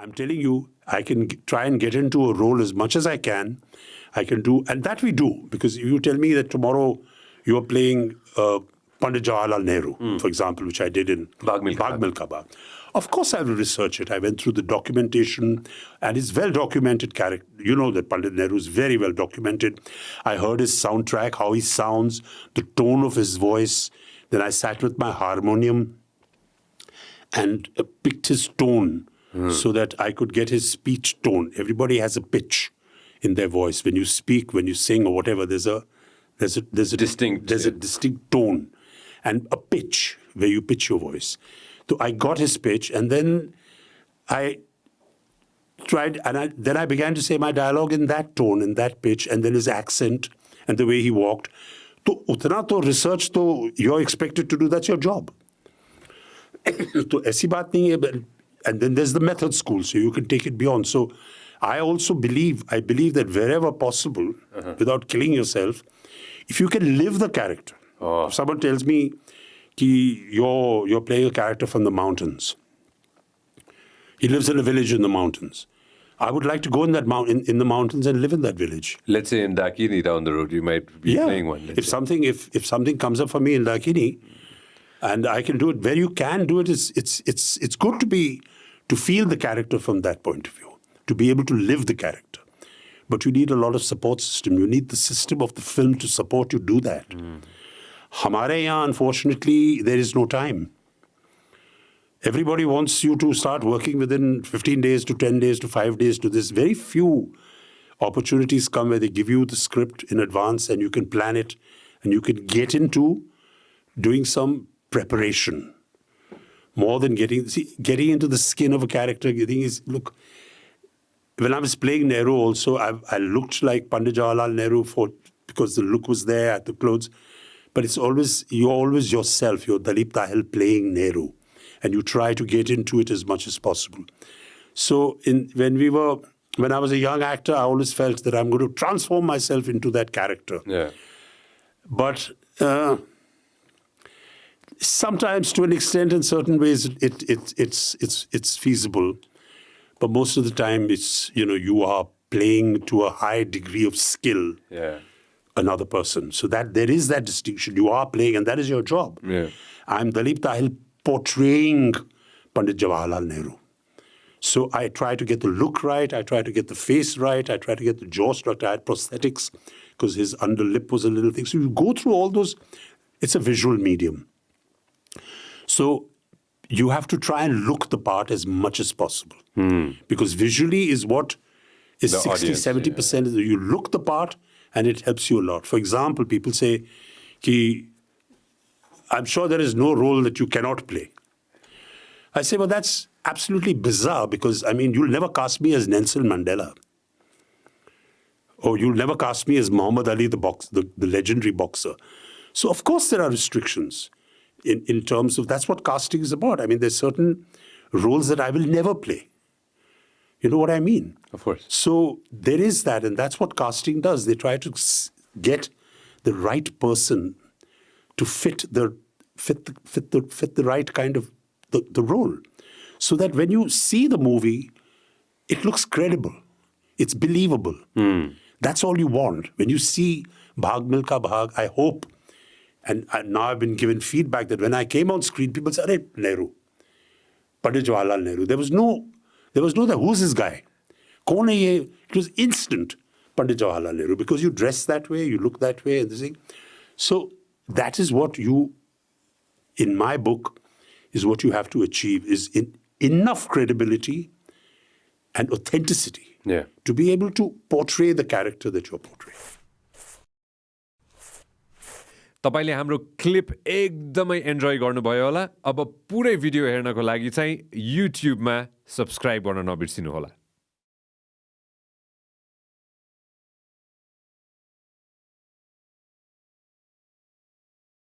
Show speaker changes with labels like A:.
A: I'm telling you, I can try and get into a role as much as I can. I can do, and that we do, because you tell me that tomorrow you are playing Pandit Jawaharlal Nehru, for example, which I did in
B: Bhaag
A: Milkha. Bhaag. Of course I will research it. I went through the documentation, and it's well-documented character. You know that Pandit Nehru is very well documented. I heard his soundtrack, how he sounds, the tone of his voice. Then I sat with my harmonium and picked his tone so that I could get his speech tone. Everybody has a pitch in their voice. When you speak, when you sing or whatever, there's a distinct tone and a pitch where you pitch your voice. So I got his pitch, and then I tried, and then I began to say my dialogue in that tone, in that pitch, and then his accent and the way he walked. So utna to research to you're expected to do, that's your job. So aisi baat nahi hai. And then there's the method school, so you can take it beyond. So I also believe that wherever possible, without killing yourself, if you can live the character. If someone tells me you're playing a character from the mountains, he lives in a village in the mountains, I would like to go in that in the mountains and live in that village.
B: Let's say in Dakini down the road, you might be playing one.
A: If something comes up for me in Dakini, and I can do it where you can do it, it's good to feel the character from that point of view, to be able to live the character. But you need a lot of support system. You need the system of the film to support you do that. Hamare yahan, unfortunately, there is no time. Everybody wants you to start working within 15 days to 10 days to 5 days to this. Very few opportunities come where they give you the script in advance and you can plan it and you can get into doing some preparation. More than getting into the skin of a character. Look, when I was playing Nehru also, I looked like Pandit Jawaharlal Nehru because the look was there, the clothes. But you're always yourself. You're Dalip Tahil playing Nehru. And you try to get into it as much as possible. So when I was a young actor, I always felt that I'm going to transform myself into that character.
B: Yeah.
A: But sometimes, to an extent, in certain ways, it's feasible. But most of the time, it's you are playing to a high degree of skill.
B: Yeah.
A: Another person. So that there is that distinction. You are playing, and that is your job.
B: Yeah.
A: I'm Dalip Tahil portraying Pandit Jawaharlal Nehru. So I try to get the look right. I try to get the face right. I try to get the jaw structure. I had prosthetics because his underlip was a little thing. So you go through all those. It's a visual medium. So you have to try and look the part as much as possible. Because visually is what is 60-70%. You look the part and it helps you a lot. For example, people say, I'm sure there is no role that you cannot play. I say, well, that's absolutely bizarre because, you'll never cast me as Nelson Mandela. Or you'll never cast me as Muhammad Ali, the legendary boxer. So, of course, there are restrictions in terms of, that's what casting is about. There's certain roles that I will never play. You know what I mean?
B: Of course.
A: So there is that, and that's what casting does. They try to get the right person to fit the right kind of the role, so that when you see the movie, it looks credible, it's believable. That's all you want. When you see Bhaag Milkha Bhaag, I hope, and now I've been given feedback that when I came on screen, people said, "Arey, Nehru, Pandit Jawaharlal Nehru." There was no who's this guy? Kaun hai ye? It was instant Pandit Jawaharlal Nehru, because you dress that way, you look that way, and this thing. So that is what in my book, is what you have to achieve, is enough credibility and authenticity to be able to portray the character that you're portraying.
C: तपाईले हाम्रो clip एकदमै enjoy गर्नुभयो होला। अब पुरै video हेर्नको लागि चाहिँ युट्युबमा सब्स्क्राइब गर्न नबिर्सिनु होला।